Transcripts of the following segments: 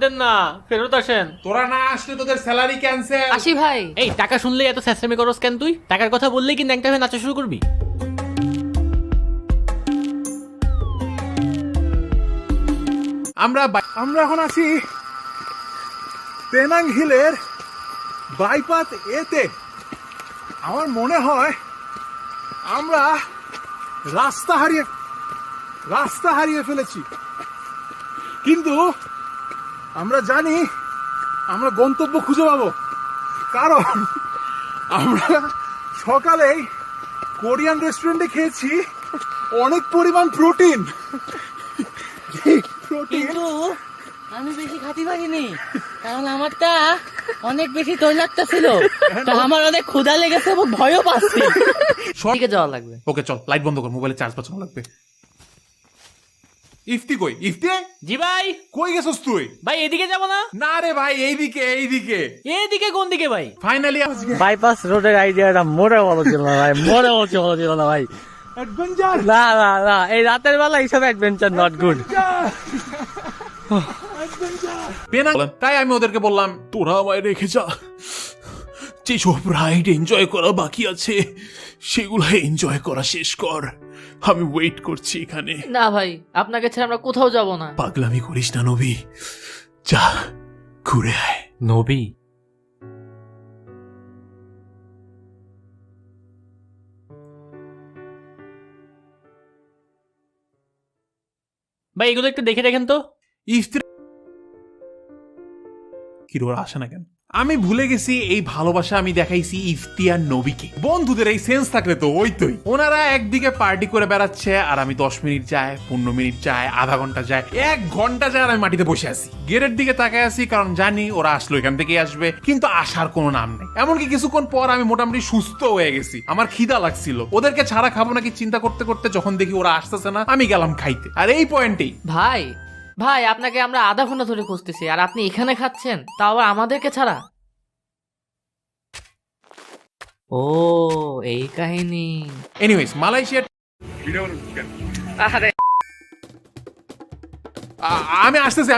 দেন না, ফেরত আসেন। তোরা না আসলে তোদের স্যালারি ক্যান্সেল। আসি ভাই। এই টাকা শুনলেই এত স্যাসরামি করস কেন তুই? টাকার কথা বললেই কি ন্যাংটা হয়ে নাচা শুরু করবি? আমরা এখন আছি পেনাং হিলের বাইপাথ এতে। আমার মনে হয় আমরা রাস্তা হারিয়ে ফেলেছি, কিন্তু আমরা জানি আমরা গন্তব্য খুঁজে পাবো, কারণ আমরা সকালেই কোরিয়ান রেস্টুরেন্টে খেয়েছি অনেক পরিমাণ প্রোটিন। কিন্তু আমি বেশি খাতে পারিনি, কারণ আমারটা অনেক বেশি তৈলাক্ত ছিল, তো আমার অনেক ক্ষুধা লেগেছে এবং ভয়ও পাচ্ছি। দিকে যাওয়া লাগবে। ওকে চল, লাইট বন্ধ কর, মোবাইলে চার্জ বাঁচানো লাগবে। ইফতি কই? ইফতি জি ভাই। কই গেছস তুই? ভাই এদিকে যাব না? না রে ভাই, এইদিকে। এদিকে কোন দিকে ভাই? ফাইনালি বাইপাস রোডের আইডিয়াটা মোরে ভালো ছিল না ভাই, মোরে ভালো ছিল না ভাই। অ্যাডভেঞ্চার না না না, এই রাতের বেলা এইসব অ্যাডভেঞ্চার নট গুড। তাই আমি ওদেরকে বললাম, তোরা আমায় রেখে যা, যেসব রাইড এনজয় করা বাকি আছে সেগুলো এনজয় করা শেষ কর, আমি ওয়েট করছি এখানে। না ভাই, আপনাকে ছেড়ে আমরা কোথাও যাব না। পাগলামি করিস না নবী, যা ঘুরে আয়। নবী? ভাই এগুলো একটু দেখে দেখেন তো। ইফতি কি ওরা আসে না কেন? আমি ভুলে গেছি এই ভালোবাসা আমি দেখাইছি ইফতি আর নবীকে। বন্ধুদের এই সেন্স থাকলে তো ওই ওনারা একদিকে পার্টি করে বেড়াচ্ছে আর আমি 10 মিনিট যায়, 15 মিনিট যায়, আধা ঘন্টা যায়, 1 ঘন্টা যায় আর আমি মাটিতে বসে আছি, গেটের দিকে তাকায় আছি, কারণ জানি ওরা আসলো এখান থেকেই আসবে, কিন্তু আসার কোনো নাম নেই। এমনকি কিছুক্ষণ পর আমি মোটামুটি সুস্থ হয়ে গেছি, আমার খিদা লাগছিল, ওদেরকে ছাড়া খাবো নাকি চিন্তা করতে করতে যখন দেখি ওরা আসতেছে না, আমি গেলাম খাইতে। আর এই পয়েন্টেই ভাই আপনাকে আমরা আধা ঘন্টা ধরে খুঁজতেছি, আর আপনি এখানে খাচ্ছেন, তাও আবার আমাদেরকে ছাড়া। ও এই কাহিনী। এনিওয়েজ, মালয়েশিয়া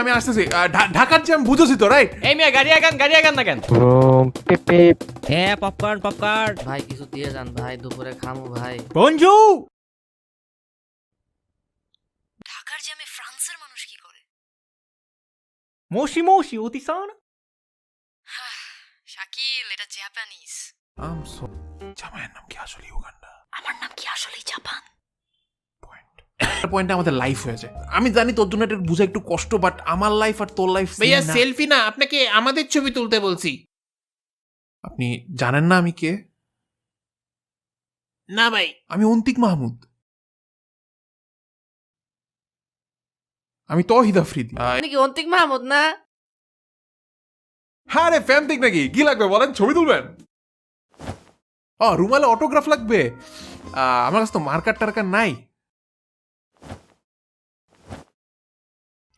আমি আসতেছি। ঢাকার জ্যাম বুঝেছি তো, রাইট? এই মিয়া গাড়ি আগান না কেন? হ্যাঁ, পপকর্ন। ভাই কিছু দিয়ে যান ভাই, দুপুরে খামু ভাই। বঞ্জু, ঢাকার জ্যামে ফ্রান্সের মানুষ কি করে? মোশি ওতিসান। শাকিল, এটা জাপানিজ। জামাইয়ের নাম কি আসলে উগান্ডা? আমার নাম কি আসলে জাপান? পয়েন্টে আমাদের লাইফ হয়েছে। আমি জানি তোর জন্য এটা বুঝা একটু কষ্ট, বাট আমার লাইফ আর তোর লাইফ। ভাইয়া সেলফি না, আপনাকে আমাদের ছবি তুলতে বলছি। আপনি জানেন না আমি কে? না ভাই। আমি অন্তিক মাহমুদ। আমি তৌহিদ আফ্রিদি। আপনি কি অন্তিক মাহমুদ না? হ্যাঁ রে, ফ্যান্তিক নাকি? কি লাগবে বলেন, ছবি তুলবেন? রুমালে অটোগ্রাফ লাগবে? আমার কাছে তো মার্কার টার্কার নাই।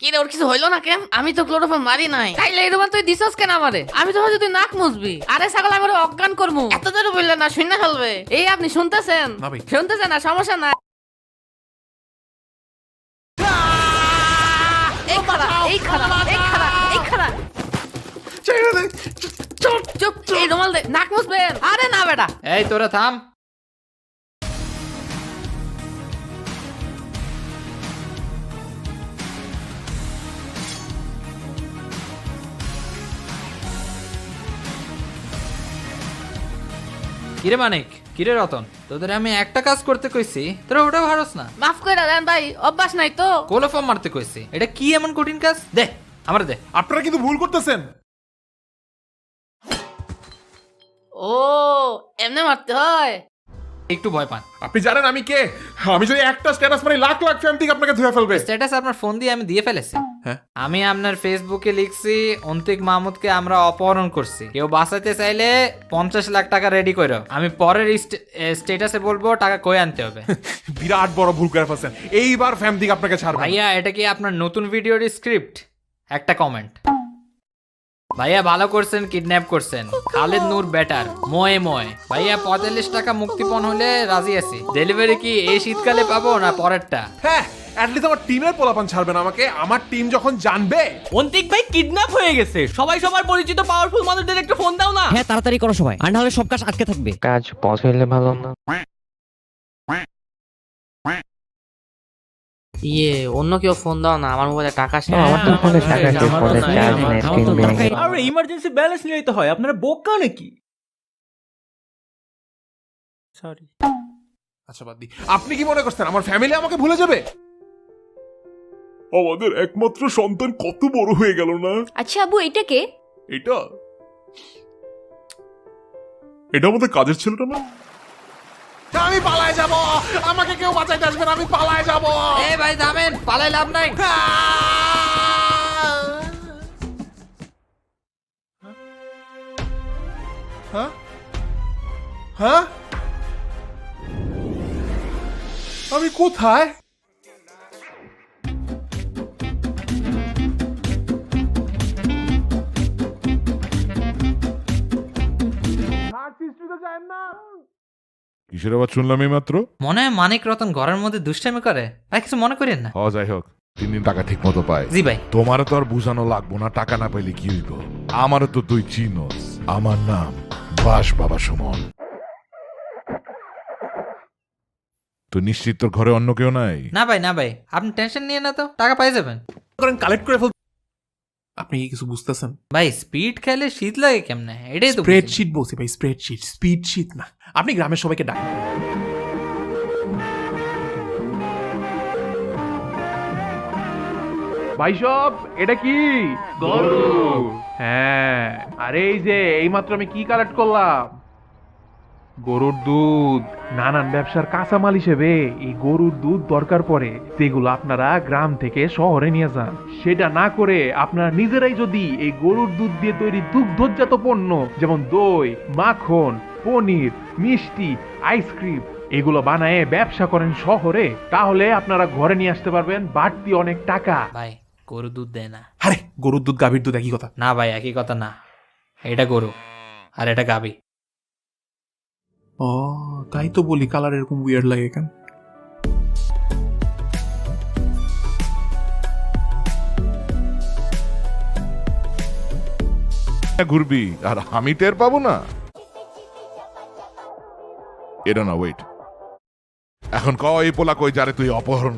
কি রে, ওর কিছু হইলো না কেন? আমি তো ক্লোরোফর্ম মারি নাই। তাইলে এই রুমাল তুই দিছস কেন আমারে? আমি তো যদি নাক মুছবি। আরে ছাগল, আমি ওরে অজ্ঞান করমু। এত জোরে বললেন না, শুননা ফেলবে। এই আপনি শুনতেছেন? না ভাই। শুনতেছেন না, সমস্যা নাই। এই খাড়া। চুপ, এই রুমাল দে, নাক মুছবেন। আরে না বেটা। এই তোরা থাম। কিরে মানিক, কিরে রতন, তোদের আমি একটা কাজ করতে কইছি, তোরা ওটা ভারস না। মাফ করে দেন ভাই, অভ্যাস নাই তো। কোলোফর্ম মারতে কইছি, এটা কি এমন কঠিন কাজ? দে আমারে দে। আপনারা কিন্তু ভুল করতেছেন। ও এমনি মারতে হয়? একটু ভয় পান। আপনি জানেন আমি কে? আমি যদি একটা স্ট্যাটাস মারি লাখ ফ্যান থেকে আপনাকে ধুয়ে ফেলবে। স্ট্যাটাস আপনার ফোন দিয়ে আমি দিয়ে ফেলেছি। হ্যাঁ, আমি আপনার ফেসবুকে লিখছি অন্তিক মাহমুদকে আমরা অপহরণ করছি, কেউ বাঁচাতে চাইলে 50 লাখ টাকা রেডি করো। আমি পরের স্ট্যাটাসে বলবো টাকা কই আনতে হবে। বিরাট বড় ভুল করে ফেলছেন, এইবার ফ্যান থেকে আপনাকে ছাড়বো। ভাইয়া এটা কি আপনার নতুন ভিডিওর স্ক্রিপ্ট? একটা কমেন্ট। ভাইয়া ভালো করছেন, কিডন্যাপ করছেন। খালেদ নূর বেটার, ময়ে ভাইয়া 45 টাকা মুক্তিপণ হলে রাজি আছি। ডেলিভারি কি এই শীতকালে পাবো না পরেরটা? হ্যাঁ, অ্যাটলিস্ট আমার টিমের পোলাপান ছাড়বে না আমাকে। আমার টিম যখন জানবে অন্তিক ভাই কিডন্যাপ হয়ে গেছে, সবাই সবার পরিচিত পাওয়ারফুল মানুষদের একটা ফোন দাও না। হ্যাঁ তাড়াতাড়ি করো সবাই, আর নাহলে সব কাজ আটকে থাকবে। কাজ পজ হইলে ভালো না? অন্য কেউ ফোন দাও না, আমার মোবাইলে টাকা শেষ। আমার তো ফোনে টাকা শেষ, ফোনে চার্জ নেই, স্ক্রিন ভেঙে। আর ইমার্জেন্সি ব্যালেন্স নিতে হয়, আপনারা বোকা নাকি? সরি। আচ্ছা বাদ দি। আপনি কি মনে করছেন আমার ফ্যামিলি আমাকে ভুলে যাবে? আমাদের একমাত্র সন্তান কত বড় হয়ে গেল না। আচ্ছা আব্বু, এটা কে? এটা আমাদের কাজের ছেলেটা না? আমি পালায় যাব, আমাকে কেউ বাঁচাইতে আসবে না, আমি পালায় যাব। এই ভাই যাবেন, পালাই লাভ নাই। হ্যাঁ হ্যাঁ, আমি কোথায়? কিসের আবার শুনলাম এই মাত্র? মনে হয় মানিক রতন ঘরের মধ্যে দুষ্টামি করে, ভাই কিছু মনে করেন না। যাই হোক, 3 দিন টাকা ঠিক মতো পায়। জি ভাই। তোমারও তো আর বুঝানো লাগবো না, টাকা না পাইলে কি হইব। আমারও তো তুই চিনস, আমার নাম বাস বাবা সুমন। তো নিশ্চিত তোর ঘরে অন্য কেউ নাই? না ভাই না ভাই, আপনি টেনশন নিয়ে না তো, টাকা পাই যাবেন। কালেক্ট করে ফেল। আপনি কি কিছু বুঝতেছেন ভাই? স্পিড খেলে শীত লাগে কেমনে, এটাই তো। স্প্রেডশিট বলছি ভাই, স্প্রেডশিট, স্পিড শীট না। আপনি গ্রামের সবাইকে ডাকেন। ভাই সব, এটা কি গরু? হ্যাঁ, আরে এই যে এইমাত্র আমি কি কালেক্ট করলাম, গরুর দুধ। নানান ব্যবসার কাঁচামাল হিসেবে এই গরুর দুধ দরকার পড়ে, যেগুলো আপনারা গ্রাম থেকে শহরে নিয়ে যান। সেটা না করে আপনারা নিজেরাই যদি এই গরুর দুধ দিয়ে তৈরি দুগ্ধজাত পণ্য যেমন দই, মাখন, পনির, মিষ্টি, আইসক্রিম এগুলো বানায় ব্যবসা করেন শহরে, তাহলে আপনারা ঘরে নিয়ে আসতে পারবেন বাড়তি অনেক টাকা। ভাই গরু দুধ দেয় না। আরে গরুর দুধ গাভীর দুধ একই কথা না ভাই, একই কথা না। এটা গরু আর এটা গাভী। ও তাই তো বলি, কালার এরকম উইয়ার্ড লাগে কেন? ঘুরবি আর আমি টের পাবো না? এটা না, ওয়েট। এখন ক এই পোলা কই যারে তুই অপহরণ